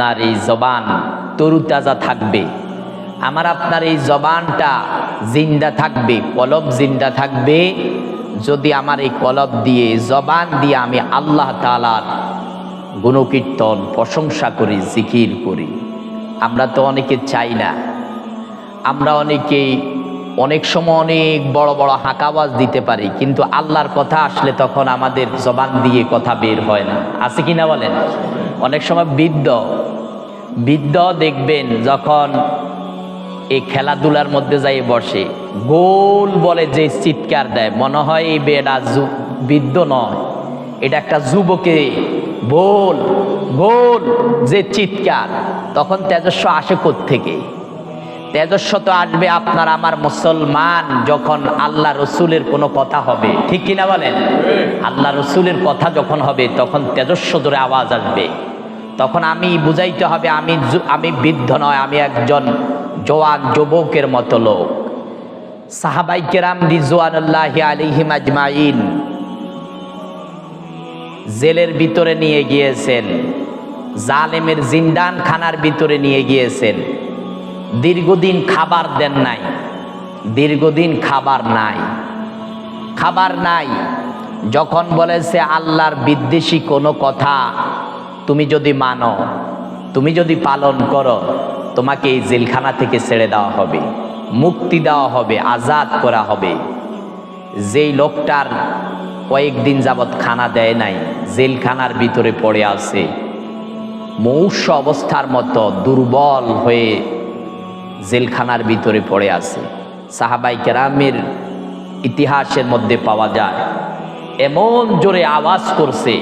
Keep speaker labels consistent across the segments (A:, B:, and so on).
A: আপনার এই জবান তরুতাজা থাকবে, আমার আপনার এই জবানটা জিন্দা থাকবে, কলব জিন্দা থাকবে যদি আমার এই কলব দিয়ে, জবান দিয়ে আমি আল্লাহ তাআলার গুণকীর্তন প্রশংসা করি, জিকির করি। আমরা তো অনেকে চাই না, আমরা অনেকেই অনেক সময় অনেক বড় বড় হাঁকাওয়াজ দিতে পারি, কিন্তু আল্লাহর কথা আসলে তখন আমাদের জবান দিয়ে কথা বের হয় না। আছে কি না বলেন? অনেক সময় বৃদ্ধ দেখবেন যখন এই খেলাধুলার মধ্যে যাই বসে, গোল বলে যে চিৎকার দেয়, মনে হয় এই বেটা বৃদ্ধ নয়, এটা একটা যুবকে বল গোল যে চিৎকার, তখন তেজস্ব আসে কোত্থেকে? তেজস্ব তো আসবে আপনার আমার মুসলমান যখন আল্লাহ রসুলের কোনো কথা হবে, ঠিক কিনা বলেন? আল্লাহ রসুলের কথা যখন হবে তখন তেজস্ব ধরে আওয়াজ আসবে। তখন আমি বুঝাইতে হবে আমি বৃদ্ধ নয়, আমি একজন জওয়ান যুবকের মতো লোক। সাহাবায়ে কেরাম রিজওয়ানুল্লাহি আলাইহিম আজমাইন জেলের ভিতরে নিয়ে গিয়েছেন, জালেমের জিন্দান খানার ভিতরে নিয়ে গিয়েছেন, দীর্ঘদিন খাবার দেন নাই, দীর্ঘদিন খাবার নাই। যখন বলেছে আল্লাহর বিদ্বেষী কোনো কথা তুমি যদি মানো, তুমি যদি পালন করো, তোমাকে এই জেলখানা থেকে ছেড়ে দেওয়া হবে, মুক্তি দেওয়া হবে, আজাদ করা হবে। যেই লোকটার কয়েকদিন যাবৎ খানা দেয় নাই, জেলখানার ভিতরে পড়ে আছে, মৌষ্য অবস্থার মতো দুর্বল হয়ে জেলখানার ভিতরে পড়ে আছে। সাহাবায়ে কেরামের ইতিহাসের মধ্যে পাওয়া যায়, এমন জোরে আওয়াজ করছে,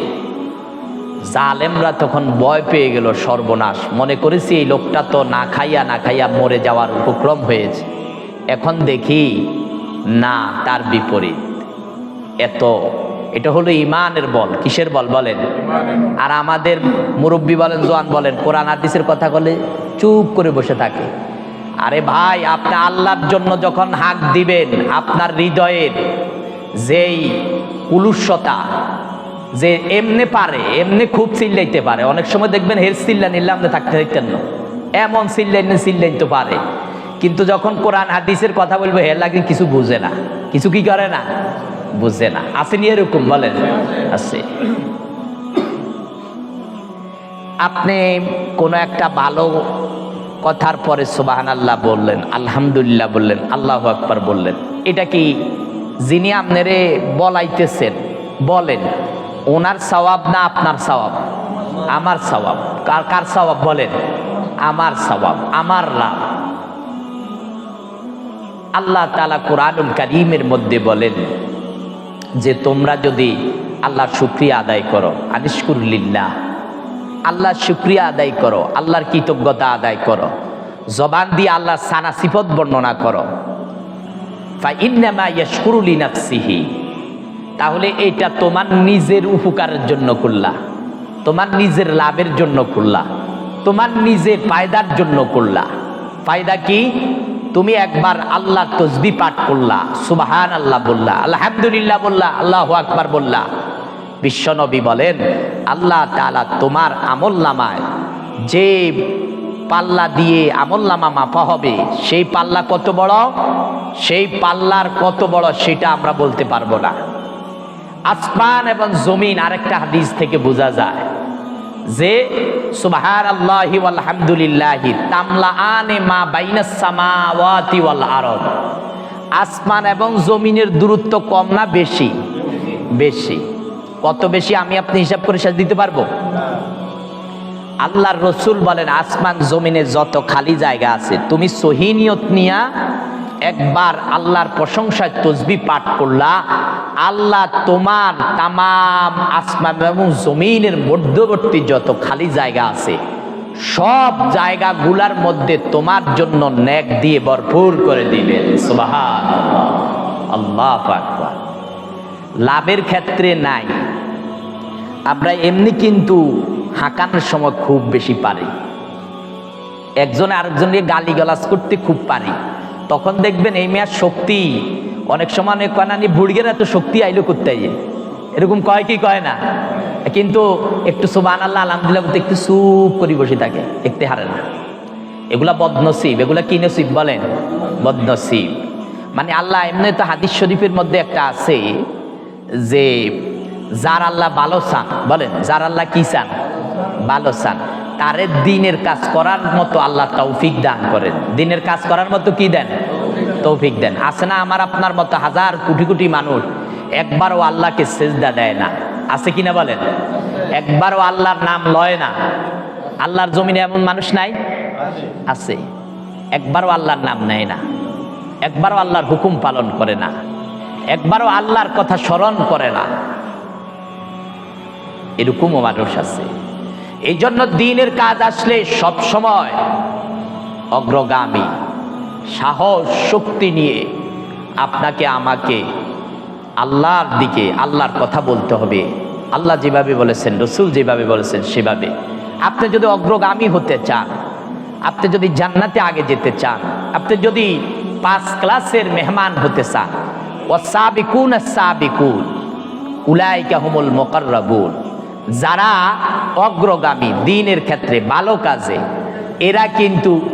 A: জালেমরা তখন ভয় পেয়ে গেল, সর্বনাশ, মনে করেছি এই লোকটা তো না খাইয়া মরে যাওয়ার উপক্রম হয়েছে। এখন দেখি না, তার বিপরীত। এটা হলো ইমানের বল। কিসের বল বলেন? আর আমাদের মুরব্বী বলেন, জোয়ান বলেন, কোরআন হাদিসের কথা বলে চুপ করে বসে থাকে। আরে ভাই, আপনি আল্লাহর জন্য যখন হাক দিবেন, আপনার হৃদয়ের যেই কুলুষতা, যে এমনি খুব চিল্লাইতে পারে, অনেক সময় দেখবেন হের চিল্লা নিলাম থাকতে থাকতেন না, এমন চিল্লাইতে পারে, কিন্তু যখন কোরআন হাদিসের কথা বলবে হের লাগে কিছু বুঝে না, কিছু কি করে না, বুঝে না। আসেনি এরকম? বলেন আছে। আপনি কোনো একটা ভালো কথার পরে সুবহানাল্লাহ বললেন, আলহামদুলিল্লাহ বললেন, আল্লাহু আকবার বললেন, এটা কি যিনি আপনারে বলাইতেছেন বলেন ওনার সওয়াব না আপনার সওয়াব? আমার সওয়াব। কার সওয়াব বলেন? আমার সওয়াব, আমার লাভ। আল্লাহ তাআলা কুরআনুল কারীমের মধ্যে বলেন যে তোমরা যদি আল্লাহর শুকরিয়া আদায় করো, আনিশকুরুলিল্লাহ, আল্লাহর শুকরিয়া আদায় করো, আল্লাহর কৃতজ্ঞতা আদায় করো, জবান দিয়ে আল্লাহর সানা সিফত বর্ণনা করো, ফাইন্নামা ইয়াশকুরু লিনাফসিহি, তাহলে এটা তোমার নিজের উপকারের জন্য করলা, তোমার নিজের লাভের জন্য করলা, তোমার নিজের ফায়দার জন্য করলা। ফায়দা কি? তুমি একবার আল্লাহর তাসবিহ পাঠ করলা, সুবহানাল্লাহ বললা, আলহামদুলিল্লাহ বললা, আল্লাহু আকবার বললা। বিশ্বনবী বলেন আল্লাহ তাআলা তোমার আমলনামায় যে পাল্লা দিয়ে আমলনামা মাপা হবে, সেই পাল্লা কত বড়, সেই পাল্লার কত বড় সেটা আমরা বলতে পারবো না। আসমান এবং জমিন, আরেকটা হাদিস থেকে বোঝা যায় যে সুবহানাল্লাহি ওয়াল হামদুলিল্লাহি তামলাআনে মা বাইনাস সামাওয়াতি ওয়াল আরদ, আসমান এবং জমিনের দূরত্ব কম না বেশি? বেশি। কত বেশি আমি আপনি হিসাব করে শেষ দিতে পারবো? আল্লাহর রসুল বলেন আসমান জমিনে যত খালি জায়গা আছে, তুমি সহি নিয়ত নিয়া একবার আল্লাহর প্রশংসায় তাসবিহ পাঠ করলা, আল্লাহ তোমার তামাম আসমান এবং জমিনের মধ্যবর্তী যত খালি জায়গা আছে সব জায়গাগুলার মধ্যে তোমার জন্য নেক দিয়ে ভরপুর করে দিবেন। সুবহানাল্লাহ, আল্লাহু আকবার। লাভের ক্ষেত্রে নাই, আমরা এমনি কিন্তু হাঁকানোর সময় খুব বেশি পারি, একজনে আরেকজনকে গালিগালাজ করতে খুব পারি, তখন দেখবেন এই মেয়ার শক্তি অনেক সময় কয়নানি বুড়িগের এত শক্তি আইলো করতে, এরকম কয় কি কয় না? কিন্তু একটু সুবহানাল্লাহ আলহামদুলিল্লাহ বলতে একটু চুপ করে বসে থাকে, দেখতে হারে না। এগুলা বদনসিব। এগুলা কি নসিব বলেন? বদনসিব। মানে আল্লাহ এমনি তো হাদিস শরীফের মধ্যে একটা আছে যে যার আল্লাহ ভালো চান, বলেন যার আল্লাহ কি চান? ভালো চান, তারে দিনের কাজ করার মতো আল্লাহ তৌফিক দান করেন। দিনের কাজ করার মতো কি দেন? তৌফিক দেন। আছে না আমার আপনার মতো হাজার কোটি কোটি মানুষ একবারও আল্লাহকে সেজদা দেয় না, আছে কিনা বলেন? একবারও আল্লাহর নাম লয় না। আল্লাহর জমিনে এমন মানুষ নাই? আছে। একবারও আল্লাহর নাম নেয় না, একবারও আল্লাহর হুকুম পালন করে না, একবারও আল্লাহর কথা স্মরণ করে না, এরকমও মানুষ আছে। এই জন্য দিনের কাজ আসলে সব সময় অগ্রগামী সাহস শক্তি নিয়ে আপনাকে আমাকে আল্লাহর দিকে, আল্লাহর কথা বলতে হবে। আল্লাহ যেভাবে বলেছেন, রসুল যেভাবে বলেছেন সেভাবে। আপনি যদি অগ্রগামী হতে চান, আপনি যদি জান্নাতে আগে যেতে চান, আপনি যদি 5 ক্লাসের মেহমান হতে চান, ওয়াসাবিকুন আস-সাবিকুন উলাইকা হুমুল মুকাররাবুন, যারা অগ্রগামী দ্বীনের ক্ষেত্রে ভালো কাজে,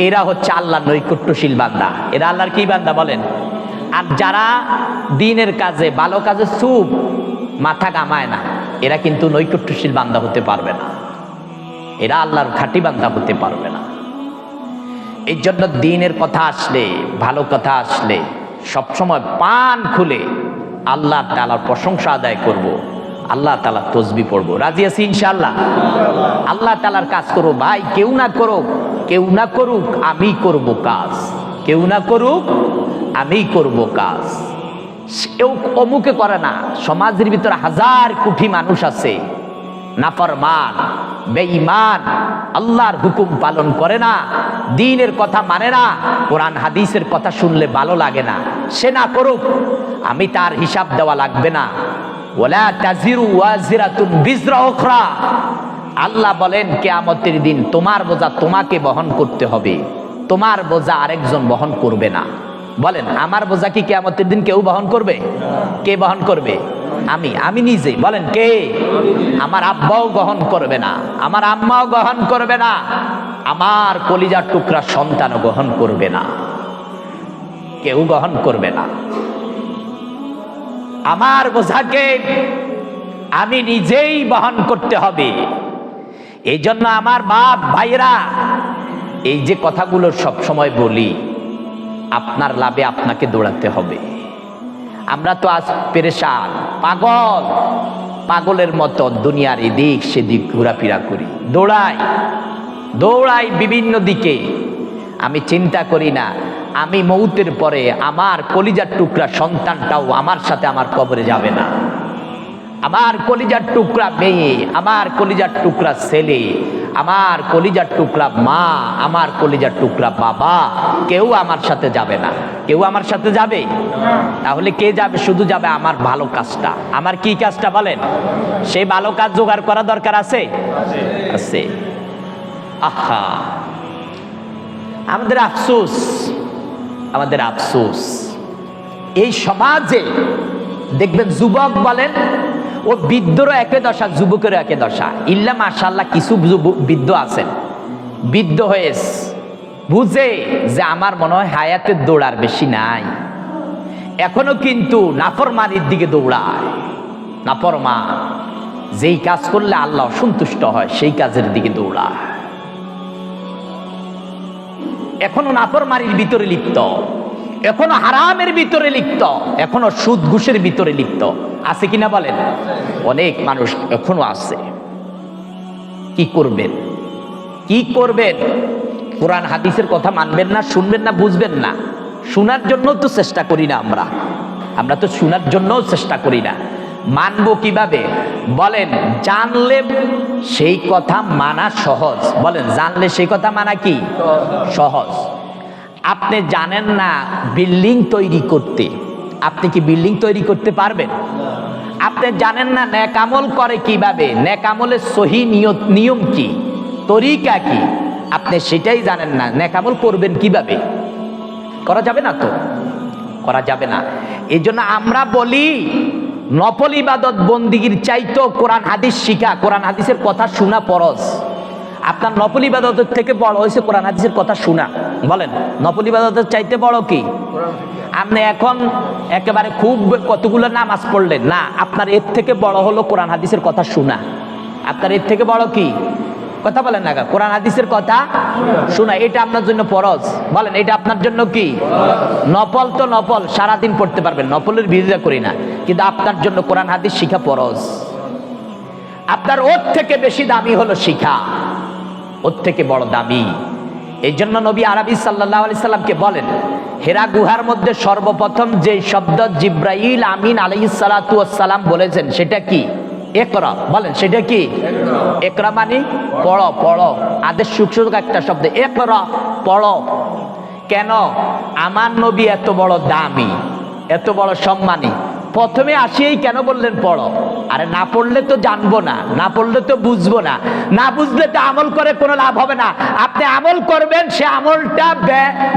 A: এরা হচ্ছে আল্লাহর নৈকট্যশীল বান্দা। এরা আল্লাহর কি বান্দা বলেন? আর যারা দ্বীনের কাজে, ভালো কাজে চুপ মাথা কামায় না, এরা কিন্তু নৈকট্যশীল বান্দা হতে পারবে না, এরা আল্লাহর খাঁটি বান্দা হতে পারবে না। এই জন্য দ্বীনের কথা আসলে, ভালো কথা আসলে সবসময় পান খুলে আল্লাহ তাআলার প্রশংসা আদায় করব, আল্লাহ তাআলার তসবিহ পড়বো। রাজি আছি ইনশাআল্লাহ? আল্লাহ তাআলার কাজ করো ভাই, কেউ না করুক, কেউ না করুক, আমি করব কাজ, কেউ না করুক, আমি করব কাজ। কেউ অমুকে করে না। সমাজের ভিতরে হাজার কোটি মানুষ আছে নাফরমান, বেঈমান, আল্লাহর হুকুম পালন করে না, দ্বীনের কথা মানে না, কোরআন হাদিসের কথা শুনলে ভালো লাগে না, সে না করুক, আমি তার হিসাব দেওয়া লাগবে না। ওয়ালা তাজিরু ওয়াজিরাতুন বিজরা উখরা, আল্লাহ বলেন কিয়ামতের দিন তোমার বোঝা তোমাকে বহন করতে হবে, তোমার বোঝা আরেকজন বহন করবে না। বলেন আমার বোঝা কি কিয়ামতের দিন কেউ বহন করবে? কে বহন করবে? আমি নিজে। বলেন কে? আমার আব্বাও গ্রহণ করবে না, আমার আম্মাও গ্রহণ করবে না, আমার কলিজার টুকরা সন্তানও গ্রহণ করবে না, কেউ গ্রহণ করবে না। আমার বোঝাকে আমি নিজেই বহন করতে হবে। এই জন্য আমার বাপ ভাইরা, এই যে কথাগুলো সব সময় বলি, আপনার লাভে আপনাকে দৌড়াতে হবে। আমরা তো আজ পেরেশান, পাগল, পাগলের মতো দুনিয়ার এদিক সেদিক ঘোরাফেরা করি, দৌড়াই বিভিন্ন দিকে। আমি চিন্তা করি না আমি মৌতের পরে আমার কলিজার টুকরা সন্তানটাও আমার সাথে আমার কবরে যাবে না, আমার কলিজার টুকরা মেয়ে, আমার কলিজার টুকরা ছেলে, আমার কলিজার টুকরা মা, আমার কলিজার টুকরা বাবা, কেউ আমার সাথে যাবে না। কেউ আমার সাথে যাবে? তাহলে কে যাবে? শুধু যাবে আমার ভালো কাজটা। আমার কি কাজটা বলেন? সেই ভালো কাজ জোগাড় করা দরকার আছে? আছে। আহা, আমাদের আফসোস, আমাদের আফসোস, এই সমাজে দেখবেন যুবক বলেন, ও বৃদ্ধরও একই দশা, যুবকেরও একই দশা। ইল্লা মাশাআল্লাহ কিছু বৃদ্ধ আছেন, বৃদ্ধ হয়ে বুঝে যে আমার মনে হয় হায়াতের দৌড়ার বেশি নাই, এখনো কিন্তু নাফরমানির দিকে দৌড়ায়। নাফরমান যেই কাজ করলে আল্লাহ সন্তুষ্ট হয় সেই কাজের দিকে দৌড়ায়, এখনো নাফরমানির ভিতরে লিপ্ত, এখনো হারামের ভিতরে লিপ্ত, এখনো সুদ ঘুষের ভিতরে লিপ্ত। আছে কিনা বলেন? অনেক মানুষ এখনো আছে। কি করবেন? কি করবেন? কোরআন হাদিসের কথা মানবেন না, শুনবেন না, বুঝবেন না। শোনার জন্য তো চেষ্টা করি না, আমরা তো শোনার জন্য চেষ্টা করি না। মানবো কিভাবে বলেন? জানলে সেই কথা মানা সহজ। বলেন জানলে সেই কথা মানা কি সহজ? আপনি জানেন না বিল্ডিং তৈরি করতে, আপনি কি বিল্ডিং তৈরি করতে পারবেন? আপনি জানেন না নেক আমল করে কিভাবে, নেক আমলের সহি নিয়ম কি, তরিকা কি, আপনি সেটাই জানেন না, নেক আমল করবেন কিভাবে? করা যাবে না তো, করা যাবে না। এই জন্য আমরা বলি নফল ইবাদত বন্দিগির চাইতো কোরআন হাদিস শিখা, কোরআন হাদিসের কথা শোনা ফরজ। আপনার নফল ইবাদতের থেকে বড় হয়েছে কোরআন হাদিসের কথা শোনা। বলেন নফল ইবাদতের চাইতে বড় কি? আপনি এখন একেবারে খুব কতগুলো নামাজ পড়লেন না, আপনার এর থেকে বড় হলো কোরআন হাদিসের কথা শোনা। আপনার এর থেকে বড় কি? কথা বলেন না, কোরআন হাদিসের কথা শোনা, এটা আপনার জন্য ফরজ। বলেন এটা আপনার জন্য কি? নফল তো নফল সারাদিন পড়তে পারবেন, নফলের বিরোধিতা করি না, কিন্তু আপনার জন্য কোরআন হাদিস শিখা ফরজ। আপনার ওর থেকে বেশি দামি হলো শিখা, ওর থেকে বড় দামি। এই জন্য নবী আরবি সাল্লাল্লাহু আলাইহি সাল্লামকে বলেন, হেরা গুহার মধ্যে সর্বপ্রথম যে শব্দ জিব্রাইল আমিন আলাইহিস সালাতু ওয়াস সালাম বলেছেন সেটা কি? ইকরা। বলেন সেটা কি? ইকরা মানে পড়ো, পড়ো। আদেশ সূচক একটা শব্দ, ইকরা, পড়ো। কেন? আমার নবী এত বড় দামি, এত বড় সম্মানী, প্রথমে আসিয়েই কেন বললেন পড়ো? আরে না পড়লে তো জানবো না, না পড়লে তো বুঝবো না, না বুঝলে তো আমল করে কোনো লাভ হবে না। আপনি আমল করবেন, সে আমলটা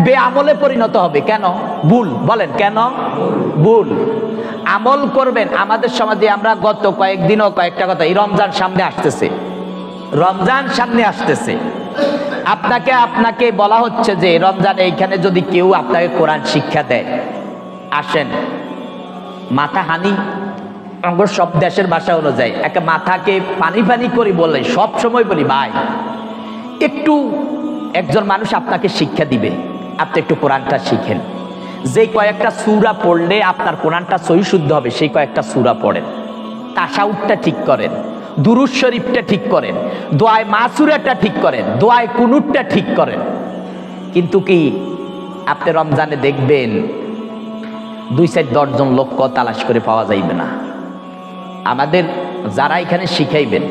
A: বেআমলে পরিণত হবে। কেন? ভুল। বলেন কেন ভুল? আমল করবেন। আমাদের সমাজে আমরা গত কয়েকদিনও কয়েকটা কথা, এই রমজান সামনে আসতেছে, রমজান সামনে আসতেছে, আপনাকে বলা হচ্ছে যে রমজানে এইখানে যদি কেউ আপনাকে কোরআন শিক্ষা দেয়, আসেন মাথা হানি, আমরা সব দেশের ভাষা অনুযায়ী একটা মাথাকে পানি পানি করে বলে, সব সময় বলি ভাই একটু একজন মানুষ আপনাকে শিক্ষা দিবে, আপনি একটু কোরআনটা শিখেন। যে কয়েকটা সূরা পড়লে আপনার কোরআনটা সহি শুদ্ধ হবে, সেই কয়েকটা সূরা পড়েন। তাশাহুদটা ঠিক করেন, দুরূদ শরীফটা ঠিক করেন, দোয়ায়ে মাসুরাটা ঠিক করেন, দোয়ায়ে কুনুতটা ঠিক করেন। কিন্তু কি আপনি রমজানে দেখবেন 2-4 জন লোক তালাশ করে পাওয়া যাইবে না। আমাদের যারা এখানে শিখাইবেন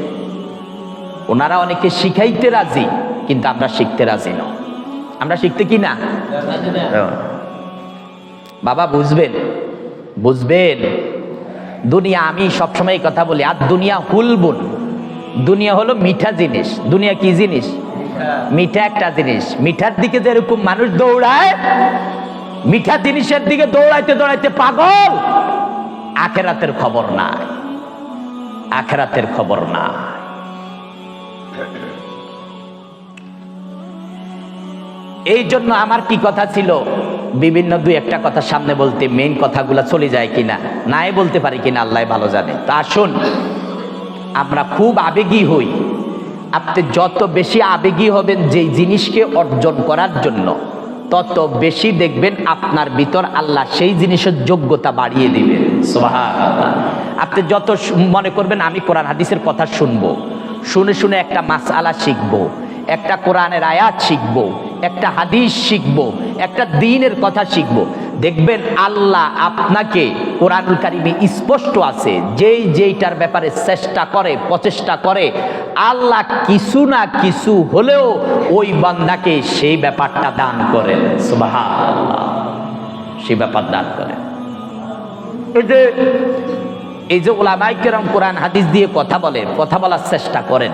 A: ওনারা অনেকে শিখাইতে রাজি, কিন্তু আমরা শিখতে রাজি না। আমরা শিখতে কি না? বাবা বুঝবেন, বুঝবেন দুনিয়া, আমি সবসময় কথা বলি, আর দুনিয়া হুলবুন, দুনিয়া হলো মিঠা জিনিস। দুনিয়া কি জিনিস? মিঠা একটা জিনিস। মিঠার দিকে যেরকম মানুষ দৌড়ায়, মিঠা জিনিসের দিকে দৌড়াইতে দৌড়াইতে পাগল, আখেরাতের খবর নাই, আখেরাতের খবর নাই। এই জন্য আমার কি কথা ছিল, বিভিন্ন 2-1টা কথা সামনে বলতে, মেইন কথাগুলো চলে যায় কিনা, নাই বলতে পারি কিনা আল্লাহ ভালো জানে। তা আসুন আমরা খুব আবেগী হই। আপনি যত বেশি আবেগী হবেন যেই জিনিসকে অর্জন করার জন্য, তত বেশি দেখবেন আপনার ভিতর আল্লাহ সেই জিনিসের যোগ্যতা বাড়িয়ে দিবেন। সুবহানাল্লাহ। আপনি যত মনে করবেন আমি কোরআন হাদিসের কথা শুনবো, শুনে শুনে একটা মাসআলা শিখবো, একটা কোরআনের আয়াত শিখবো, একটা হাদিস শিখবো, একটা দ্বীনের কথা শিখবো, দেখবেন আল্লাহ আপনাকে কোরআনুল কারীমে স্পষ্ট আছে যেইটার ব্যাপারে চেষ্টা করে, প্রচেষ্টা করে, আল্লাহ কিছু না কিছু হলেও ওই বান্দাকে সেই ব্যাপারটা দান করেন। সুবহানাল্লাহ, সেই ব্যাপার দান করেন। এই যে উলামায়ে কেরাম কোরআন হাদিস দিয়ে কথা বলে, কথা বলার চেষ্টা করেন,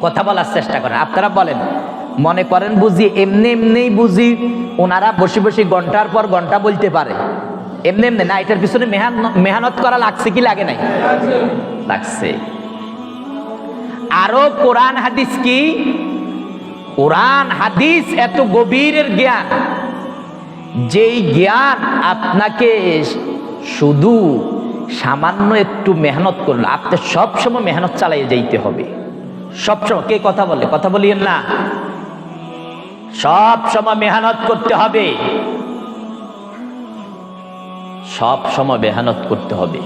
A: কথা বলার চেষ্টা করেন। আপনারা বলেন, মনে করেন বুঝি এমনি এমনি বুঝি ওনারা বসে বসে ঘন্টার পর ঘন্টা বলতে পারে? এমনি এমনি না, এটার পিছনে মেহনত করা লাগছে কি লাগে নাই? লাগছে। আরো কোরআন হাদিস কি, কোরআন হাদিস এত গভীরের জ্ঞান, যেই জ্ঞান আপনাকে শুধু সামান্য একটু মেহনত করলো, আপনি সবসময় মেহনত চালিয়ে যাইতে হবে। সবসময়, কে কথা বলে? কথা বলিয়েন না। সব সময় মেহনত করতে হবে, সব সময় মেহনত করতে হবে।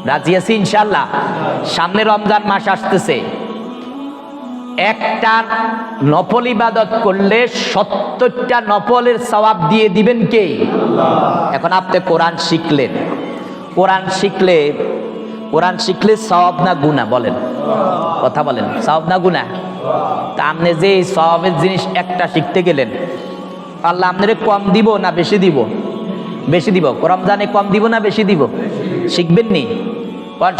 A: রাজি আছি ইনশাআল্লাহ? সামনে রমজান মাস আসতেছে, একটা নফল ইবাদত করলে 70টা নফলের সওয়াব দিয়ে দিবেন কে? এখন আপনি কোরআন শিখলেন, কোরআন শিখলে সওয়াব না গুনাহ? বলেন, কথা বলেন, সওয়াব না গুনাহ? তা আপনি যে সওয়াবের জিনিস একটা শিখতে গেলেন, আল্লাহ আপনারে কম দিব না বেশি দিব? বেশি দিব। রমজানে কম দিব না বেশি দিব? শিখবেন নি?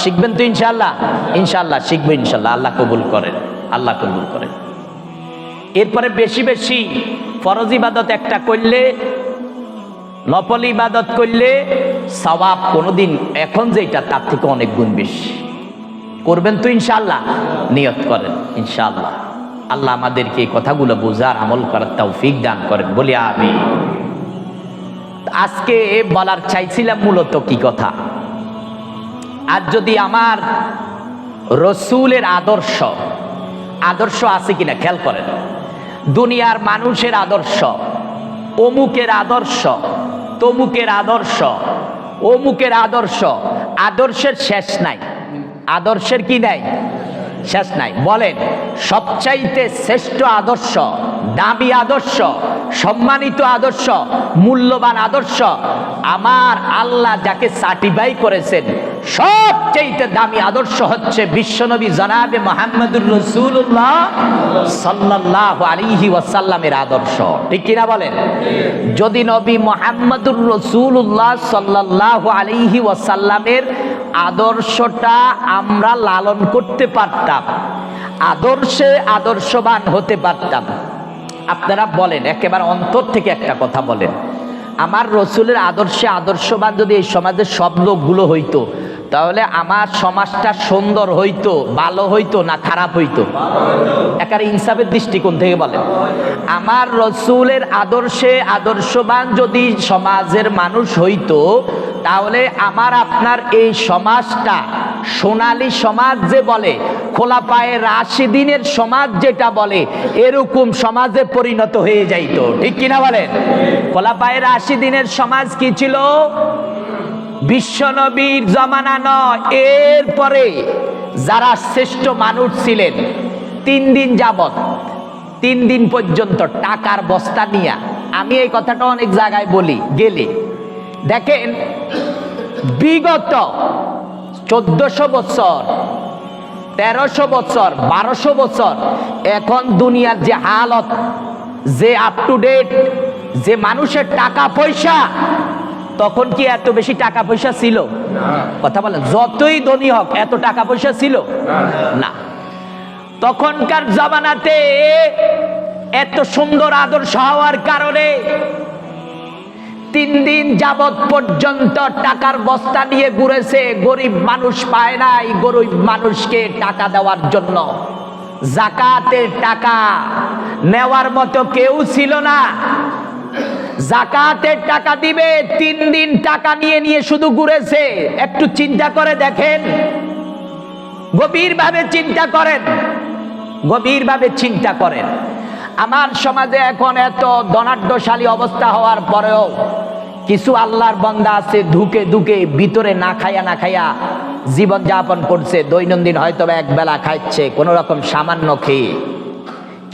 A: শিখবেন তো ইনশাআল্লাহ? ইনশাআল্লাহ শিখবো ইনশাআল্লাহ। আল্লাহ কবুল করেন, আল্লাহ কবুল করেন। এরপরে বেশি বেশি ফরজ ইবাদত একটা করলে, নফল ইবাদত করলে সওয়াব কোনোদিন এখন যেটা তার থেকে অনেক গুণ বেশি। করবেন তো ইনশাআল্লাহ? নিয়ত করেন ইনশাআল্লাহ। আল্লাহ আমাদেরকে এই কথাগুলো বোঝার, আমল করার তৌফিক দান করেন, বলি আমিন। আজকে বলার চাইছিলাম মূলত কি কথা, আর যদি আমার রসুলের আদর্শ আছে কিনা খেয়াল করেন। দুনিয়ার মানুষের আদর্শ, অমুকের আদর্শ, তমুকের আদর্শ, অমুকের আদর্শ, আদর্শের শেষ নাই। আদর্শের কি নাই? শেষ নাই। বলেন সবচাইতে শ্রেষ্ঠ আদর্শ, দামি আদর্শ, সম্মানিত আদর্শ, মূল্যবান আদর্শ আমার আল্লাহ যাকে সার্টিফাই করেছেন সবচাইতে দামি আদর্শ হচ্ছে বিশ্বনবী জনাবে মুহাম্মদুর রাসূলুল্লাহ সাল্লাল্লাহু আলাইহি ওয়াসাল্লামের আদর্শ। ঠিক কিনা বলেন? যদি নবী মুহাম্মদুর রাসূলুল্লাহ সাল্লাল্লাহু আলাইহি ওয়াসাল্লামের আদর্শটা আমরা লালন করতে পারতাম, আদর্শে আদর্শবান হতে পারতাম, আপনারা বলেন একেবারে অন্তর থেকে একটা কথা বলেন, আমার রসুলের আদর্শে আদর্শবান যদি এই সমাজের সব লোকগুলো হইতো তাহলে আমার সমাজটা সুন্দর হইতো, ভালো হইতো না খারাপ হইতো? একেবারে ইনসাফের দৃষ্টিকোণ থেকে বলেন। আমার রসুলের আদর্শে আদর্শবান যদি সমাজের মানুষ হইতো তাহলে আমার আপনার এই সমাজটা সোনালী সমাজ যে বলে, খোলাফায়ে রাশিদিনের সমাজ যেটা বলে, এরকম সমাজে পরিণত হয়ে যাইতো। ঠিক কিনা বলেন? খোলাফায়ে রাশিদিনের সমাজ কি ছিল? বিশ্বনবীর জামানা নয়, এরপরে যারা শ্রেষ্ঠ মানুষ ছিলেন 3 দিন যাবত, 3 দিন পর্যন্ত টাকার বস্তা নিয়ে, আমি এই কথাটা অনেক জায়গায় বলি গেলে দেখেন, বিগত 1400 বছর, 1300 বছর, 1200 বছর, এখন দুনিয়ার যে হালত, যে আপ টু ডেট, যে মানুষের টাকা পয়সা, তখন কি এত বেশি টাকা পয়সা ছিল? কথা বলেন, যতই ধনী হোক এত টাকা পয়সা ছিল না। তখনকার জামানাতে এত সুন্দর আদর্শ হওয়ার কারণে 3 দিন যাবত পর্যন্ত টাকার বস্তা নিয়ে ঘুরেছে, গরিব মানুষ পায় নাই গরিব মানুষকে টাকা দেওয়ার জন্য। যাকাতের টাকা নেওয়ার মতো কেউ ছিল না। যাকাতের টাকা দিবে, 3 দিন টাকা নিয়ে নিয়ে শুধু ঘুরেছে। একটু চিন্তা করে দেখেন, গভীরভাবে চিন্তা করেন, গভীরভাবে চিন্তা করেন। আমার সমাজে এখন এত ধনাঢ্যশালী অবস্থা হওয়ার পরেও কিছু আল্লাহর বান্দা আছে ধুকে ধুকে ভিতরে না খাইয়া জীবন যাপন করছে। দৈনন্দিন হয়তো এক বেলা খাচ্ছে কোনো রকম সামান্য খেয়ে,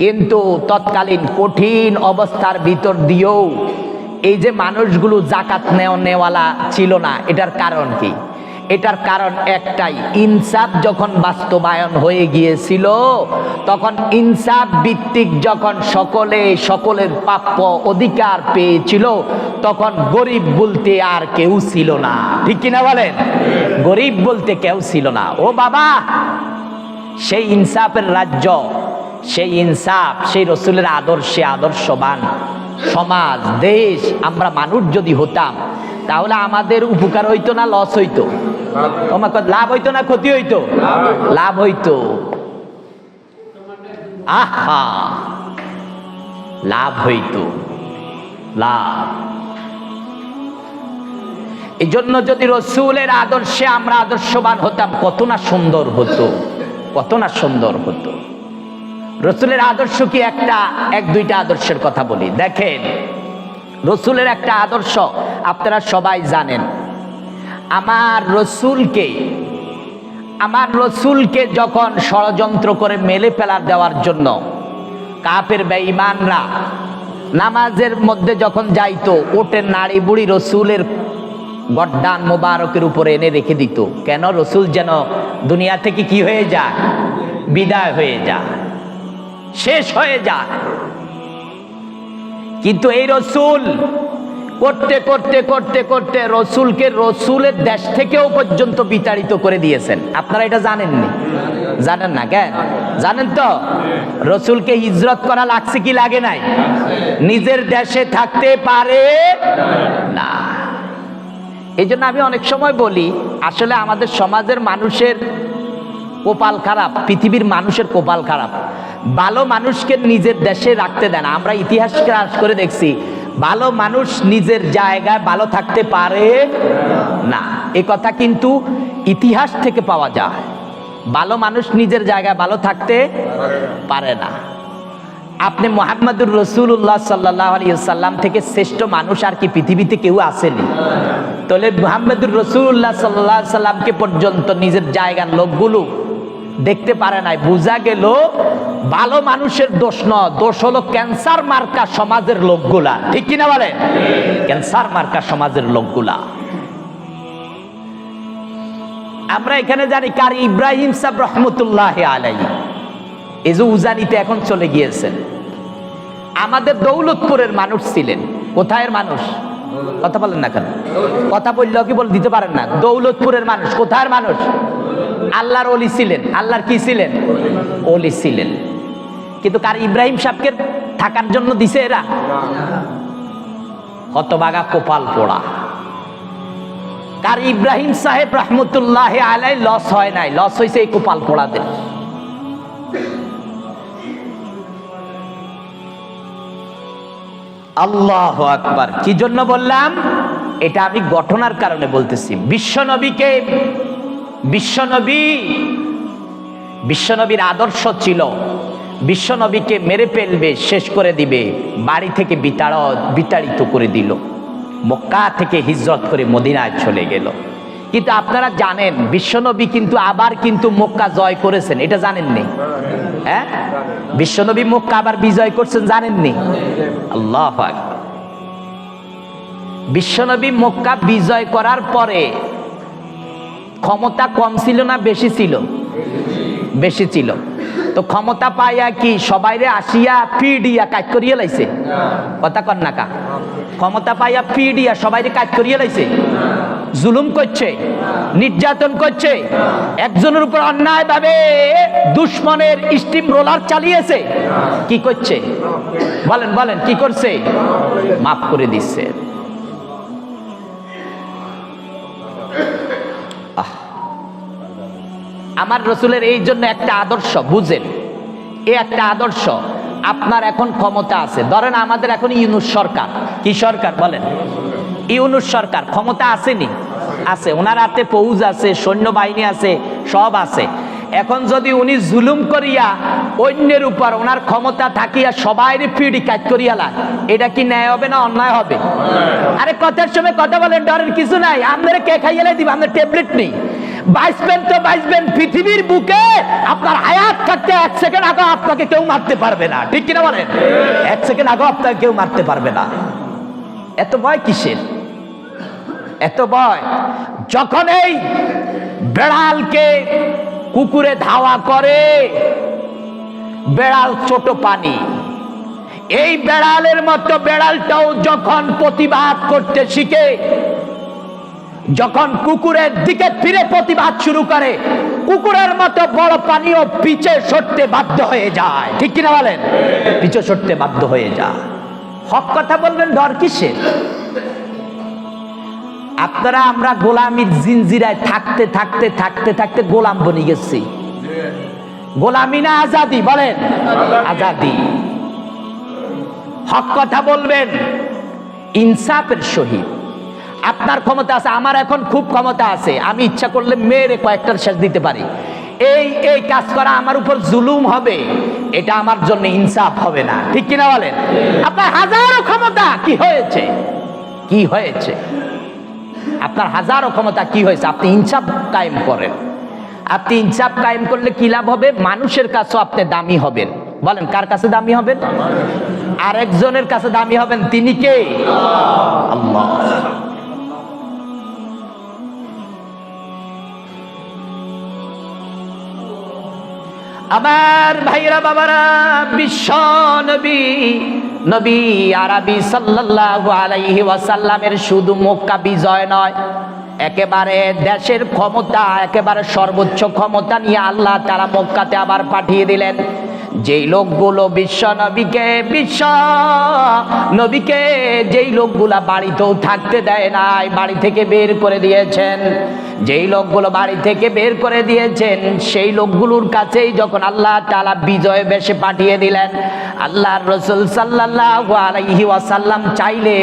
A: কিন্তু তৎকালীন কঠিন অবস্থার ভিতর দিয়েও এই যে মানুষগুলো জাকাত নেওয়ালা ছিল না, এটার কারণ কি? এটার কারণ একটাই, ইনসাফ যখন বাস্তবায়ন হয়ে গিয়েছিল, তখন ইনসাফ ভিত্তিক যখন সকলের প্রাপ্য অধিকার পেয়েছিল, তখন গরিব বলতে আর কেউ ছিল না। ঠিক কিনা বলেন? গরিব বলতে কেউ ছিল না। ও বাবা, সেই ইনসাফের রাজ্য, সেই ইনসাফ, সেই রসুলের আদর্শে আদর্শবান সমাজ, দেশ, আমরা মানুষ যদি হতাম তাহলে আমাদের উপকার হইতো না লস হইতো? লাভ হইতো না ক্ষতি হইতো? লাভ হইতো। আহা, লাভ হইতো, লাভ। এই জন্য যদি রসুলের আদর্শে আমরা আদর্শবান হতাম কত না সুন্দর হতো, কত না সুন্দর হতো। রসুলের আদর্শ কি এক দুইটা আদর্শের কথা বলি। দেখেন, রসুলের একটা আদর্শ আপনারা সবাই জানেন। আমার রসুলকে যখন ষড়যন্ত্র করে মেলে ফেলা দেওয়ার জন্য কাফের বেঈমানরা নামাজের মধ্যে যখন যাইতো, ওটের নাড়ি বুড়ি রসুলের গড্ডান মোবারকের উপরে এনে রেখে দিত। কেন? রসুল যেন দুনিয়া থেকে কি হয়ে যায়? বিদায় হয়ে যায়, শেষ হয়ে যায়। কিন্তু এই রসুল করতে করতে করতে করতে রসুলকে রসুলের দেশ থেকেও পর্যন্ত বিতাড়িত করে দিয়েছেন। আপনারা এটা জানেননি? জানেন না কেন? জানেন তো, রসুলকে হিজরত করা লাগছে কি লাগে নাই? নিজের দেশে থাকতে পারে না, এই জন্য আমি অনেক সময় বলি, আসলে আমাদের সমাজের মানুষের কপাল খারাপ, পৃথিবীর মানুষের কপাল খারাপ। ভালো মানুষকে নিজের দেশে রাখতে দেয় না। আমরা ইতিহাস ক্লাস করে দেখছি, ভালো মানুষ নিজের জায়গায় ভালো থাকতে পারে না। এ কথা কিন্তু ইতিহাস থেকে পাওয়া যায়। ভালো মানুষ নিজের জায়গায় ভালো থাকতে পারে না। আপনি মুহাম্মদুর রাসূলুল্লাহ সাল্লাল্লাহু আলাইহি ওয়াসাল্লাম থেকে শ্রেষ্ঠ মানুষ আর কি পৃথিবীতে কেউ আসেনি? তাহলে মুহাম্মদুর রাসূলুল্লাহ সাল্লাল্লাহু আলাইহি ওয়াসাল্লামকে পর্যন্ত নিজের জায়গার লোকগুলো দেখতে পারে নাই। বোঝা গেল ভালো মানুষের দোষ নয়, দোষ হলো ক্যান্সার মার্কা সমাজের লোকগুলা। ঠিক কিনা বলেন? ক্যান্সার মার্কা সমাজের লোকগুলা। আমরা এখানে জানি কারি ইব্রাহিম সাহেব রহমতুল্লাহ আলাইহি, এই যে উজানিতে এখন চলে গিয়েছেন, আমাদের দৌলতপুরের মানুষ ছিলেন। কোথায়ের মানুষ? কথা বলেন না কেন? কথা বললেও কি বল দিতে পারেন না? দৌলতপুরের মানুষ। কোথায়ের মানুষ? আল্লাহর ওলি ছিলেন। আল্লাহর কি ছিলেন? ওলি ছিলেন। কিন্তু কারি ইব্রাহিম সাহেবকে থাকার জন্য দিছে এরা? হতভাগা কপাল পোড়া। কারি ইব্রাহিম সাহেব রহমতুল্লাহ আলাইহি লস হয় নাই, লস হয়েছে এই কপাল পোড়াদের। আল্লাহু আকবার। কি জন্য বললাম এটা? আমি ঘটনার কারণে বলতেছি। বিশ্বনবীর আদর্শ ছিল বিশ্বনবীকে মেরে ফেলবে, শেষ করে দিবে, বাড়ি থেকে বিতাড়িত করে দিল, মক্কা থেকে হিজরত করে মদিনায় চলে গেল। কিন্তু আপনারা জানেন বিশ্বনবী কিন্তু আবার কিন্তু মক্কা জয় করেছেন, এটা জানেননি? হ্যাঁ, বিশ্বনবী মক্কা আবার বিজয় করছেন, জানেননি? আল্লাহু আকবার। বিশ্বনবী মক্কা বিজয় করার পরে ক্ষমতা কম ছিল না বেশি ছিল? বেশি ছিল। তো ক্ষমতা পাইয়া কি সবাইরে আসিয়া পিডিয়া কাজ করিয়ে লাইছে? কথা কন না কা? ক্ষমতা পাইয়া পিডিয়া সবাইরে কাজ করিয়ে লাইছে? জুলুম করছে, নির্যাতন করছে, একজনের উপর অন্যায় ভাবে দুশ্মনের স্টিম রোলার চালিয়েছে। কি করছে? বলেন বলেন, কি করছে? মাফ করে দিচ্ছে। আমার রসুলের এই জন্য একটা আদর্শ বুঝেন, এই একটা আদর্শ। আপনার এখন ক্ষমতা আছে, ধরেন আমাদের এখন ইউনূস সরকার। কি সরকার বলেন? ইউনূস সরকার। ক্ষমতা আসেনি? আছে। ওনার হাতে ফৌজ আছে, সৈন্যবাহিনী আছে, সব আছে। এখন যদি উনি জুলুম করিয়া অন্যের উপর ওনার ক্ষমতা থাকিয়া সবাই পিড়ি কাজ করিয়া লাগ, এটা কি ন্যায় হবে না অন্যায় হবে? আরে কথার সময় কথা বলেন, ডরের কিছু নাই। আপনারা কে খাইয়ে দিব? আপনার ট্যাবলেট নেই। বাঁচবেন তো বাঁচবেন, পৃথিবীর বুকে আপনার হায়াত থাকতে 1 সেকেন্ড আগে আপনাকে কেউ মারতে পারবে না। ঠিক কিনা বলেন? 1 সেকেন্ড আগে আপনাকে কেউ মারতে পারবে না। এত ভয় কিসের? এত ভয় যখন এই বেড়ালকে কুকুরে ধাওয়া করে, বেড়াল ছোট পানি, এই বেড়ালের মতো বেড়ালটাও যখন প্রতিবাদ করতে শিখে, যখন কুকুরের দিকে ফিরে প্রতিবাদ শুরু করে, কুকুরের মতো বড় পানিও পিছে সরতে বাধ্য হয়ে যায়। ঠিক কিনা বলেন? পিছে সরতে বাধ্য হয়ে যায়। হক কথা বলবেন, ডর কিসের? আপনারা আমরা গোলামির জিনজিরায় থাকতে থাকতে থাকতে থাকতে গোলাম বনে গেছি। গোলামি না আজাদি? বলেন আজাদি। হক কথা বলবেন ইনসাফের সহিত। আপনার ক্ষমতা আছে, আমার এখন খুব ক্ষমতা আছে, আমি ইচ্ছা করলে মেরে কয়েকটার শেষ দিতে পারি। এই কাজ করা আমার উপর জুলুম হবে, এটা আমার জন্য ইনসাফ হবে না। ঠিক কিনা বলেন? আপনার হাজারো ক্ষমতা, কি হয়েছে? কি হয়েছে? আপনার হাজারো ক্ষমতা, কি হয়েছে? আপনি ইনসাফ কায়েম করেন। আপনি ইনসাফ কায়েম করলে কি লাভ হবে? মানুষের কাছেও আপনি দামি হবেন। বলেন কার কাছে দামি হবেন? আরেকজনের কাছে দামি হবেন। তিনি কে? আল্লাহ। আমার ভাইরা বাবারা, বিশ্ব নবী আরবি সাল্লাল্লাহু আলাইহি ওয়াসাল্লামের শুধু মক্কা বিজয় নয়, একেবারে দেশের ক্ষমতা, একেবারে সর্বোচ্চ ক্ষমতা নিয়ে আল্লাহ তাআলা মক্কাতে আবার পাঠিয়ে দিলেন। যেই লোকগুলো বিশ্ব নবীকে যেই লোকগুলা বাড়িতেও থাকতে দেয় নাই, বাড়ি থেকে বের করে দিয়েছেন, যেই লোকগুলো বাড়ি থেকে বের করে দিয়েছেন, সেই লোকগুলোর কাছেই যখন আল্লাহ তাআলা বিজয় বেশে পাঠিয়ে দিলেন, আল্লাহর রাসূল সাল্লাল্লাহু আলাইহি ওয়াসাল্লাম চাইলে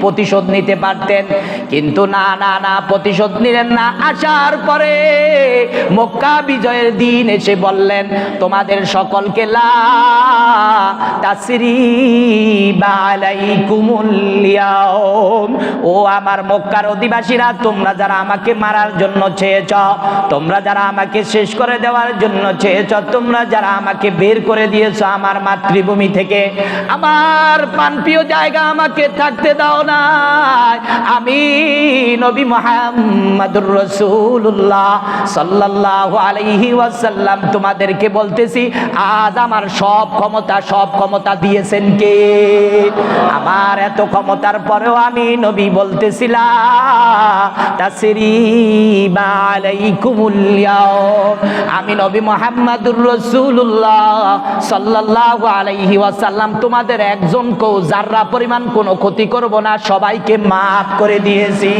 A: প্রতিশোধ নিতে পারতেন, কিন্তু না, প্রতিশোধ নিলেন না। আসার পরে মক্কা বিজয়ের দিন এসে বললেন, তোমাদের সকলকে লা তাসরিবা আলাইকুমুল ইয়াউম, ও আমার মক্কার অধিবাসীরা, তোমরা যারা আমাকে মারার জন্য চেয়েছ, তোমরা যারা আমাকে শেষ করে দেওয়ার জন্য চেয়েছ, তোমরা যারা আমাকে বের করে দিয়েছ আমার মাতৃভূমি থেকে, আমার প্রাণপ্রিয় জায়গা আমাকে থাকতে দাও না, আমি নবী মুহাম্মদুর রাসূলুল্লাহ সাল্লাল্লাহু আলাইহি ওয়াসাল্লাম তোমাদেরকে বলতেছি, আজ আমার সব ক্ষমতা দিয়েছেন কে? আমার এত ক্ষমতার পরেও আমি নবী বলতেছিলাম তাসরিবা আলাইকুমুল ইয়াউম, আমি নবী মুহাম্মদুর রাসূলুল্লাহ সাল্লাল্লাহু আলাইহি ওয়াসাল্লাম তোমাদের একজনকেও যাররা পরিমাণ কোনো ক্ষতি করব না, সবাইকে মাফ করে দিয়েছি।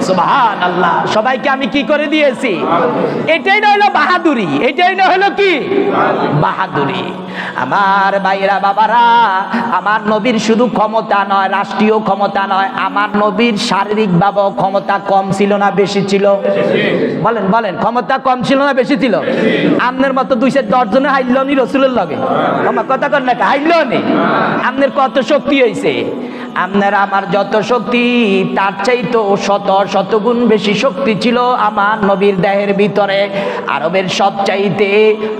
A: সুবহানাল্লাহ, সবাইকে আমি কি করে দিয়েছি? এটাই না হলো বাহাদুরি, এটাই না হলো কি বাহাদুরি। আমার ভাইরা বাবারা, আমার নবীর শুধু ক্ষমতা নয়, রাষ্ট্রীয় ক্ষমতা নয়, আমার নবীর শারীরিক ভাবে ক্ষমতা কম ছিল না বেশি ছিল? বলেন, ক্ষমতা কম ছিল না বেশি ছিল? আপনার মতো 210 জনে হাইল নি রসুলের লগে, কথা কর না, হাইল নি? আপনার কত শক্তি হয়েছে? আপনার আমার যত শক্তি তার চাইতো শত গুণ বেশি শক্তি ছিল আমার নবীর দেহের ভিতরে।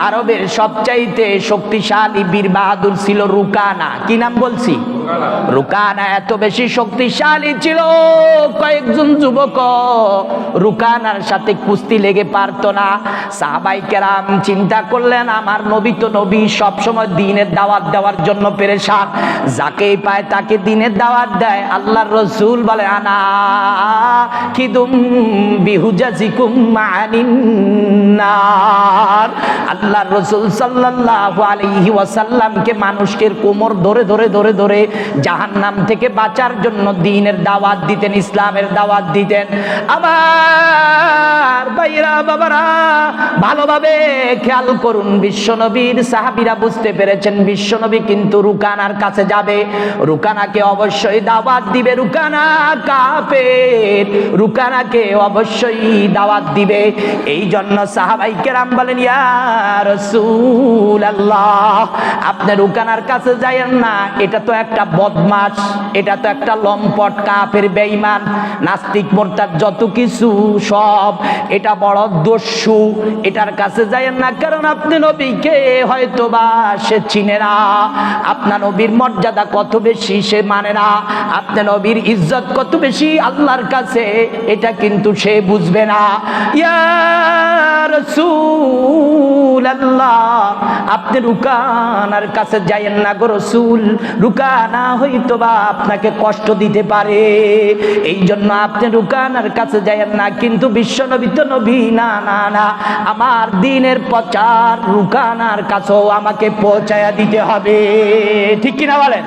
A: আরবের সবচাইতে শক্তিশালী বীর বাহাদুর ছিল রুকানা। কি নাম বলছি? রুকানা এত বেশি শক্তিশালী ছিল, কয়েকজন যুবক রুকানার সাথে কুস্তি লেগে পারতো না। সাহাবায়ে কেরাম চিন্তা করলেন, আমার নবী তো নবী, সবসময় দ্বীনের দাওয়াত দেওয়ার জন্য পেরেশান, যাকেই পায় তাকে দ্বীনের দাওয়াত দেয়। আল্লাহর রাসূল বলে, আনা কিদুম বিহুজাজিকুম মানিন নার। আল্লাহর রাসূল সাল্লাল্লাহু আলাইহি ওয়াসাল্লামকে মানুষকে কোমর ধরে জাহান্নাম থেকে বাঁচার জন্য দ্বীনের দাওয়াত দিতেন, ইসলামের দাওয়াত দিতেন। আমার ভাইরা বাবারা, ভালোভাবে খেয়াল করুন, বিশ্বনবীর সাহাবীরা বুঝতে পেরেছেন বিশ্বনবী কিন্তু রুকানার কাছে যাবে, রুকানাকে অবশ্যই দাওয়াত দিবে। রুকানা কাফের, রুকানাকে অবশ্যই দাওয়াত দিবে। এই জন্য সাহাবায়ে কেরাম বলেন, ইয়া রাসূলুল্লাহ, আপনি রুকানার কাছে যায়েন না, এটা তো একটা বদমাশ, এটা তো একটা লম্পট কাফের বেঈমান নাস্তিক মুরতাদ যত কিছু সব, এটা বড় দস্যু, এটার কাছে যায়েন না। কারণ আপনি নবীকে হয়তোবা সে চিনে না, আপনার নবীর মর্যাদা কত বেশি সে মানে না, আপনার নবীর ইজ্জত কত বেশি আল্লাহর কাছে এটা কিন্তু সে বুঝবে না। ইয়া রাসূলুল্লাহ, আপনি রুকানার কাছে যায়েন না গো রাসূল, রুকানা হয়তোবা আপনাকে কষ্ট দিতে পারে, এই জন্য আপনি রুকানার কাছে যায়েন না। কিন্তু বিশ্বনবী তো নবী, না, আমার দ্বীনের প্রচার রুকানার কাছেও আমাকে পৌঁছায়া দিতে হবে, ঠিক কিনা বলেন?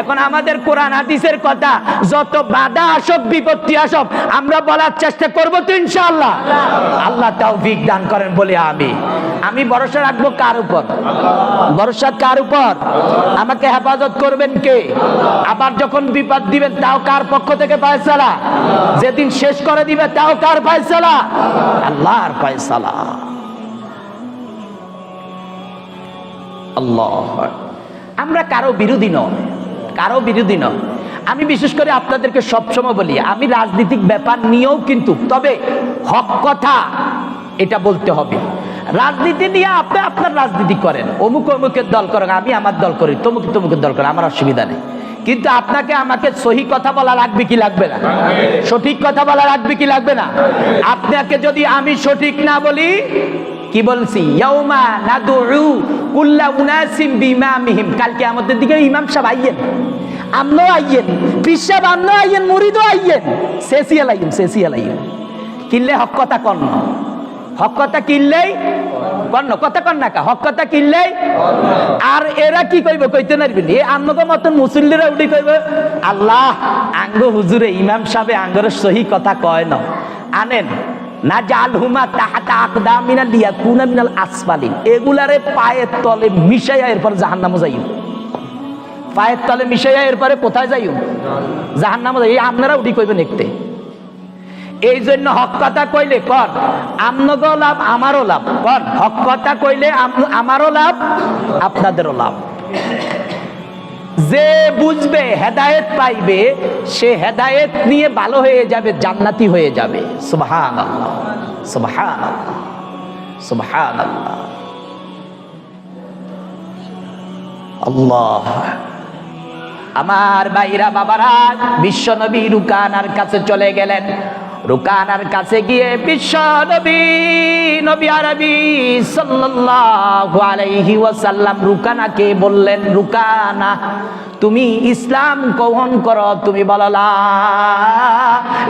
A: এখন আমাদের কোরআন হাদিসের কথা যত বাধা আসব, বিপত্তি আসব, আমরা বলার চেষ্টা করব তো ইনশাআল্লাহ। আল্লাহ তৌফিক দান করেন বলে আমি ভরসা রাখবো কার উপর? ভরসা কার উপর? আমাকে হেফাজত করবেন কে? আবার যখন বিপদ দিবেন তাও কার পক্ষ থেকে ফয়সালা? যেদিন শেষ করে দিবে তাও কার ফয়সালা? আল্লাহর ফয়সালা। আল্লাহ, আমরা কারো বিরোধী নয়, আমি বিশেষ করে আপনাদেরকে সবসময় বলি, আমি রাজনৈতিক ব্যাপার নিয়েও কিন্তু, তবে হক কথা এটা বলতে হবে। রাজনীতি নিয়ে আপনি আপনার রাজনীতি করেন, অমুকের দল করেন, আমি আমার দল করি, তমুকের দল করেন, আমার অসুবিধা নেই। কিন্তু আপনাকে আমাকে সহি কথা বলা লাগবে কি লাগবে না? সঠিক কথা বলা লাগবে কি লাগবে না? আপনাকে যদি আমি সঠিক না বলি, কি বলছি, ইয়াউমা নাদউ কুল্লা উনাসিম বিইমামিহিম, কালকে আমাদের দিকে ইমাম সাহেব আইয়েন, আমনো আইয়েন, পীর সাহেব আমনো আইয়েন, মুরিদও আইয়েন, সেসিয়াল আইয়েন, কিনলে হক কথা কন, হক কথা কিনলেই কর্ণ কথা কন্যা কা হক কথা কিনলেই আর এরা কি কইব কইতে নারবি এ আমগো মতন মুসল্লিরা উঠি কইব আল্লাহ আঙ্গ হুজুরে ইমাম সাহেব আঙ্গর সহি কথা কয় না আনেন না জালহুমা তাহাতা আকদামিনা লিয়াকুনা মিনাল আসফালিন এগুলারে পায়ের তলে মিশাইয়া এরপর জাহান্নামে যাইও পায়ের তলে মিশাইয়া এরপরে কোথায় যাইও জাহান্নামে যাই আপনারা উঠি কইবেন দেখতে এই জন্য হক কথা কইলে কর আমনগো লাভ আমারও লাভ কর হক কথা কইলে আমারও লাভ আপনাদেরও লাভ যে বুঝবে হেদায়েত পাইবে সে হেদায়েত নিয়ে ভালো হয়ে যাবে জান্নাতি হয়ে যাবে সুবহানাল্লাহ সুবহানাল্লাহ সুবহানাল্লাহ আল্লাহ আমার ভাইরা বাবারা বিশ্ব নবী রুকানার কাছে চলে গেলেন রুকানার কাছে গিয়ে বিশ্ব নবী নবী আরবি সাল্লাল্লাহু আলাইহি ওয়াসাল্লাম রুকানাকে বললেন রুকানা তুমি ইসলাম গ্রহণ করো তুমি বলো লা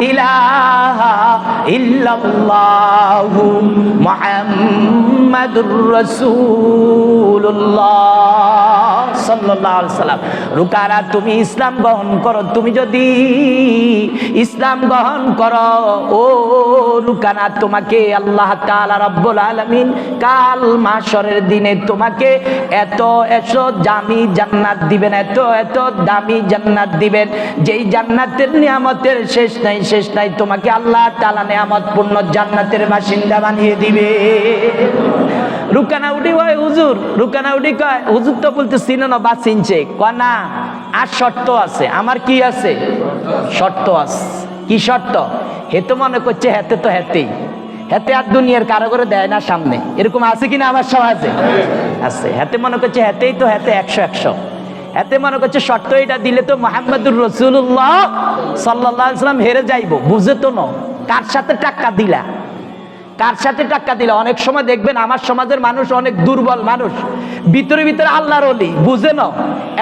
A: ইলাহা ইল্লাল্লাহু মুহাম্মাদুর রাসূলুল্লাহ সাল্লাল্লাহু আলাইহি ওয়াসাল্লাম রুকানা তুমি ইসলাম গ্রহণ করো তুমি যদি ইসলাম গ্রহণ করো ও রুকানা তোমাকে আল্লাহ তাআলা রব্বুল আলামিন কাল মাশরের দিনে তোমাকে এত দামি জান্নাত দিবেন এত দামি জান্নাত দিবেন যেই জান্নাতের নিয়ামতের শেষ নাই তোমাকে আল্লাহ তাআলা নিয়ামতপূর্ণ জান্নাতের বাসিন্দা বানিয়ে দিবে রুকানা উঠি হয় হুজুর রুকানা উঠি কয় হুজুর তো বলতে চিনো না বা চিনছে কয় না আর শর্ত আছে আমার কি আছে শর্ত আছে কি শর্ত হেতো মনে করছে হেতে তো হেতেই হেতে আর দুনিয়ার কারো করে দেয় না সামনে এরকম আছে কিনা আমার সমাজে আছে হেতে মনে করছে হেতেই তো হেতে 100 হেতে মনে করছে শর্ত এটা দিলে তো মুহাম্মদুর রাসূলুল্লাহ সাল্লাল্লাহু আলাইহি ওয়াসাল্লাম হেরে যাইবো বুঝে তো না কার সাথে টাকা দিলা কার সাথে টাকা দিলা অনেক সময় দেখবেন আমার সমাজের মানুষ অনেক দুর্বল মানুষ ভিতরে আল্লাহর ওলি বুঝে না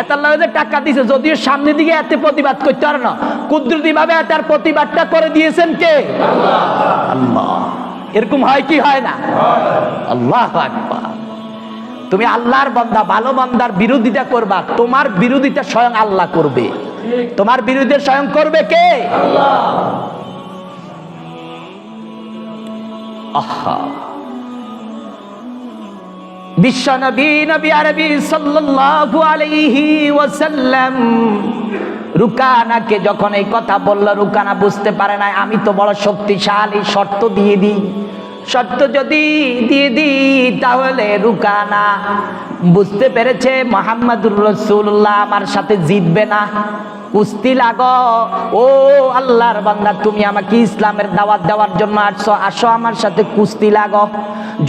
A: এত আল্লাহ টাকা দিয়েছে যদিও সামনের দিকে এত প্রতিবাদ করতে পারে না কুদরতি ভাবে তার প্রতিবাদটা করে দিয়েছেন কে আল্লাহ এরকম হয় কি হয় না আল্লাহু আকবার তুমি আল্লাহর বান্দা ভালো বান্দার বিরোধিতা করবা তোমার বিরোধিতা স্বয়ং আল্লাহ করবে তোমার বিরোধিতা স্বয়ং করবে কে আল্লাহ আহা বিশ্ব নবী নবী আরবি সাল্লাল্লাহু আলাইহি ওয়াসাল্লাম রুকানাকে যখন এই কথা বলল রুকানা বুঝতে পারে না আমি তো বড় শক্তিশালী শর্ত দিয়ে দিই শর্ত যদি দিয়ে দিই তাহলে রুকানা বুঝতে পেরেছে মুহাম্মদুর রাসূলুল্লাহ আমার সাথে জিতবে না কুস্তি লাগো ও আল্লাহর বান্দা তুমি আমাকে ইসলামের দাওয়াত দেওয়ার জন্য আসো আমার সাথে কুস্তি লাগো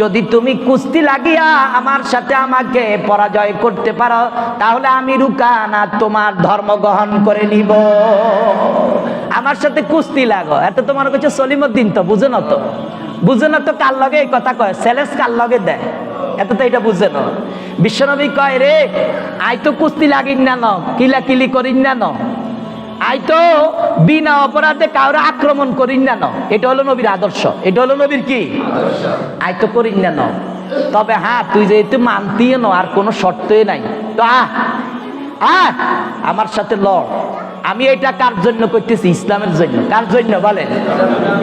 A: যদি তুমি কুস্তি লাগিয়া আমার সাথে আমাকে পরাজয় করতে পারো তাহলে আমি রুকানা তোমার ধর্ম গ্রহণ করে নিব আমার সাথে কুস্তি লাগো এত তোমার কাছে সলিমউদ্দিন তো বুঝে না তো কার লগে এই কথা কয় সেলেস কার লগে দেয় এত তো এটা বুঝে না বিশ্বনবী কয় রে আই তো কুস্তি লাগিন না কিলাকিলি করিন না আই তো বিনা অপরাধে কাউরে আক্রমণ করিন না এটা হলো নবীর আদর্শ এটা হলো নবীর কি আই তো করিন না তবে হ্যাঁ তুই যেহেতু মানতিও না আর কোনো শর্তই নাই তো আমার সাথে লড় আমি এটা কার জন্য করতেছি ইসলামের জন্য কার জন্য বলেন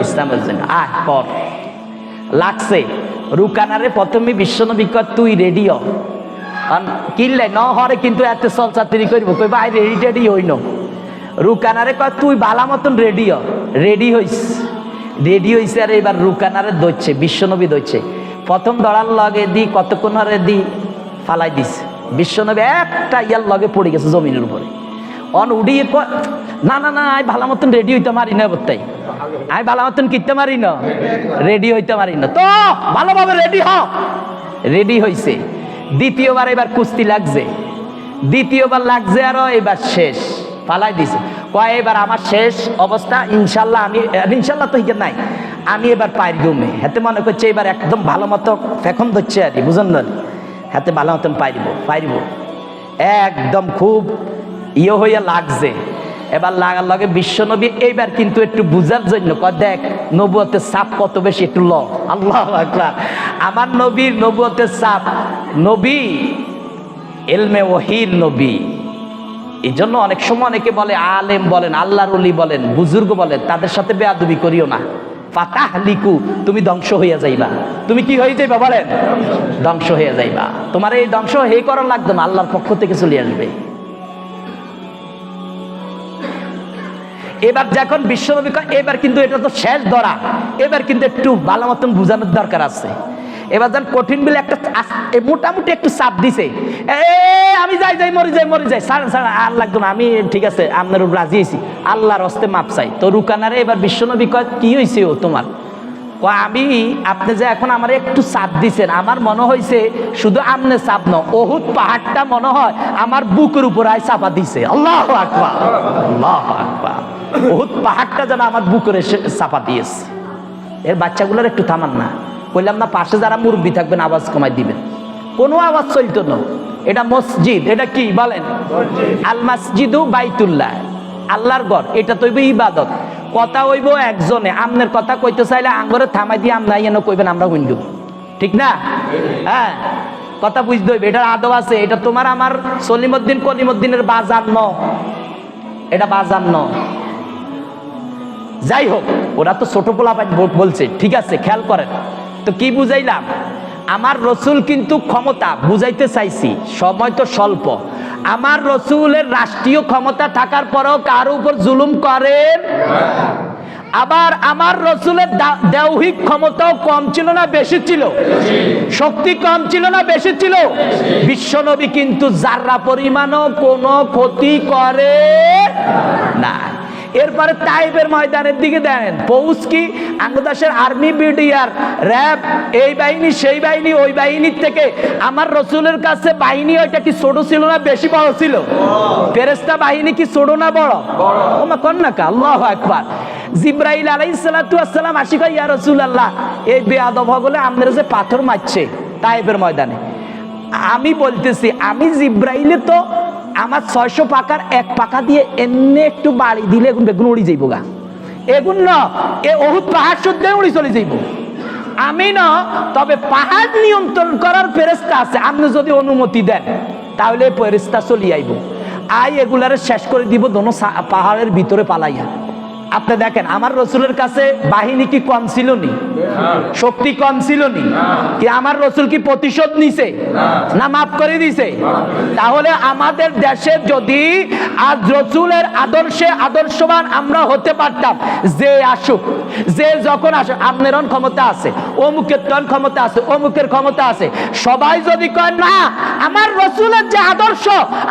A: ইসলামের জন্য কর লাগছে রুকানারে প্রথমে বিশ্বনবী কয় তুই রেডিও কিনলে ন হরে কিন্তু এত চলচাতুরি করবো কই ভাই রেডি হইন রুকানারে কয় তুই বালা মতন রেডি হইছে আর এবার রুকানারে দইছে বিশ্বনবী দইছে প্রথম দড়ার লগে দি কতক্ষণ হরে দি ফালাই দিছে বিশ্বনবী একটা ইয়ার লগে পড়ে গেছে জমিনের উপরে উড়িয়ে কয় না আমি ভালো মতন রেডি হইতে পারি না বলতাই আমি ভালো মতন কিনতে পারি না রেডি হইতে পারি না তো ভালোভাবে রেডি হইছে দ্বিতীয়বার এবার কুস্তি লাগছে দ্বিতীয়বার লাগছে আরো এবার শেষ পালাই দিছে কয় এবার আমার শেষ অবস্থা ইনশাল্লাহ ইনশাল্লাহ তো হিকে নাই আমি এবার পায়ের ঘুমে হাতে মনে করছে এবার একদম ভালো মতো ফেখন ধরছে আর কি বুঝলেন না হাতে ভালো মতন পাইব একদম খুব হইয়া লাগছে এবার লাগার লগে বিশ্বনবী এইবার কিন্তু একটু বুঝার জন্য দেখ নবুয়তের চাপ কত বেশি একটু আল্লাহু আকবার আমার নবীর নবুয়তের ছাপ, নবী ইলমে ওহীর নবী। এই জন্য অনেক সময় অনেকে বলে, আলেম বলেন, আল্লাহর ওলি বলেন, বুজুর্গ বলেন, তাদের সাথে বেয়াদবি করিও না। ফাতাহলিকু, তুমি ধ্বংস হইয়া যাইবা। তুমি কি হয়ে যাইবা বলেন? ধ্বংস হয়ে যাইবা। তোমার এই ধ্বংস হে করার লাগতো না, আল্লাহর পক্ষ থেকে চলে আসবে। এবার যখন বিশ্বনবী কয় এবার কিন্তু এটা তো শেষ ধরা, এবার কিন্তু একটু ভালো মতন বুঝানোর দরকার আছে। এবার যখন কঠিন বলে একটা মোটামুটি একটু চাপ দিছে, আমি যাই যাই মরে যাই মরে যাই, ছাড়া আর লাগতো না, আমি ঠিক আছে আপনার রাজি হয়েছি, আল্লাহর হস্তে মাপ চাই। তো রুকানারে এবার বিশ্বনবী কয় কি হয়েছে ও তোমার? আমি আপনি যে এখন আমার একটু চাপ দিছেন, আমার মনে হয়েছে শুধু আমনে চাপ ন, ওহুদ পাহাড়টা মনে হয় আমার বুকের উপর আয় চাপা দিছে। আল্লাহু আকবার, আল্লাহু আকবার। ওহুদ পাহাড়টা যেন আমার বুকের এসে চাপা দিয়েছে। এর বাচ্চাগুলোর একটু থামান না, বললাম না পাশে যারা মুরব্বী থাকবেন আওয়াজ কমাই দিবেন। কোনো আওয়াজ চলতো না। এটা মসজিদ, এটা কি বলেন? আল মসজিদু বাইতুল্লাহ, আল্লাহর ঘর। এটা তো ইবাদত। কথা হইব একজনে, আমনের কথা কইতে চাইলে আঙ্গরে থামাই দিয়ে আমনা ইয়েন কইবেন, আমরা হইব, ঠিক না? হ্যাঁ, কথা বুঝতে হইবে, এটার আদব আছে। এটা তোমার আমার সলিমউদ্দিন কলিমউদ্দিনের বাজার ন, এটা বাজার ন। যাই হোক, ওরা তো ছোট পোলাপাই বলছে, ঠিক আছে, খেয়াল করেন। তো কি বুঝাইলাম? আমার রসুল কিন্তু ক্ষমতা বুঝাইতে চাইছি, সময় তো স্বল্প। আমার রসুলের রাষ্ট্রীয় ক্ষমতা থাকার পরেও কার উপর জুলুম করেন। আবার আমার রসুলের দৈহিক ক্ষমতাও কম ছিল না বেশি ছিল? শক্তি কম ছিল না বেশি ছিল? বিশ্বনবী কিন্তু যারা পরিমাণও কোনো ক্ষতি করে না। এরপরে তাইফের ময়দানের দিকে দেন, পৌঁছ কি বাংলাদেশের আর্মি, বিডিআর, র্যাব, এই বাহিনী সেই বাহিনী, ওই বাহিনীর থেকে আমার রসুলের কাছে বাহিনী ওইটা কি ছোট ছিল না বেশি বড় ছিল? ফেরেশতা বাহিনী কি ছোট না বড়? ওমা কন্যা কা, আল্লাহু আকবার। জিব্রাইল আলাইহিস সালাতু ওয়াস সালাম আসি কয়, ইয়া রাসূলুল্লাহ, এই বেয়াদব হলে আমাদের যে পাথর মারছে তাইফের ময়দানে। আমি বলতেছি, আমি জিব্রাইলে তো আমার 600 পাকার এক পাকা দিয়ে এমনি একটু বাড়ি দিলে এখন বেগুন উড়ি যাইব গা। এগুন ন, এ ওহুদ পাহাড় শুদ্ধ উড়ি চলে যাইব। আমি না, তবে পাহাড় নিয়ন্ত্রণ করার ফেরেশতা আছে, আপনি যদি অনুমতি দেন তাহলে ফেরেশতা চলে আইব, আই এগুলারে শেষ করে দিব দোনো পাহাড়ের ভিতরে পালাইয়া। আপনি দেখেন আমার রসুলের কাছে বাহিনী কি কম ছিল নি? শক্তি কম ছিল নি? কি আমার রসুল কি প্রতিশোধ নিছে না মাফ করে দিছে? তাহলে আমাদের দেশে যদি আজ রসুলের আদর্শে আদর্শবান আমরা হতে পারতাম, যে আসুক, যে যখন আসুক, আপনার ক্ষমতা আছে, অমুকের ক্ষমতা আছে, অমুকের ক্ষমতা আছে, সবাই যদি কয় না আমার রসুলের যে আদর্শ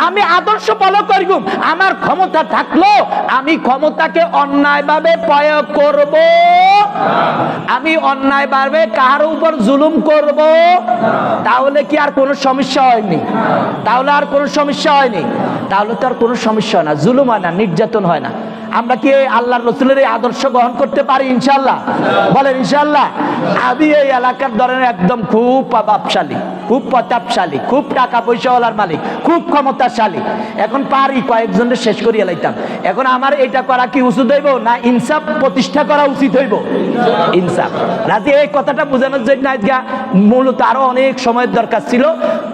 A: আমি আদর্শ ফলো করব, আমার ক্ষমতা থাকলো আমি ক্ষমতাকে অন্যায়ভাবে প্রয়োগ করব, আমি অন্যায়ভাবে কার উপর জুলুম করব, তাহলে কি আর কোনো সমস্যা হয়নি? তাহলে আর কোনো সমস্যা হয়নি? তাহলে তো আর কোনো সমস্যা হয় না, জুলুম হয় না, নির্যাতন হয় না। আমরা কি আল্লাহর রসুলের এই আদর্শ গ্রহণ করতে পারি ইনশাআল্লাহ? বলেন ইনশাআল্লাহ। আমি এই এলাকার ধরেন একদম খুব প্রভাবশালী, খুব প্রতাপশালী, খুব টাকা পয়সাওয়ালার মালিক, খুব ক্ষমতাশালী, এখন পারি কয়েকজনের শেষ করিয়া লাইতাম। এখন আমার এটা করা কি উচিত হইব না ইনসাফ প্রতিষ্ঠা করা উচিত হইব? ইনসাফ। রাজি এই কথাটা বোঝানোর জন্য আজকে মূলত আরো অনেক সময়ের দরকার ছিল,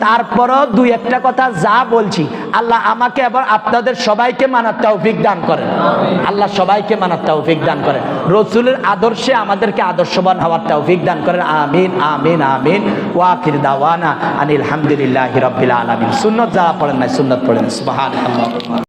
A: তারপরও দুই একটা কথা যা বলছি, আল্লাহ আমাকে আবার আপনাদের সবাইকে মানার তৌফিক দান করেন। আল্লাহ সবাইকে মানার তৌফিক দান করেন, রসুলের আদর্শে আমাদেরকে আদর্শবান হওয়ার তৌফিক দান করেন। আমিন আমিন আমিন। ওয়া আখির দাওয়ানা আনিল হামদুলিল্লাহি রাব্বিল আলামিন। সুন্নাত যারা পড়েন না সুন্নাত পড়েন। সুবহানাল্লাহ।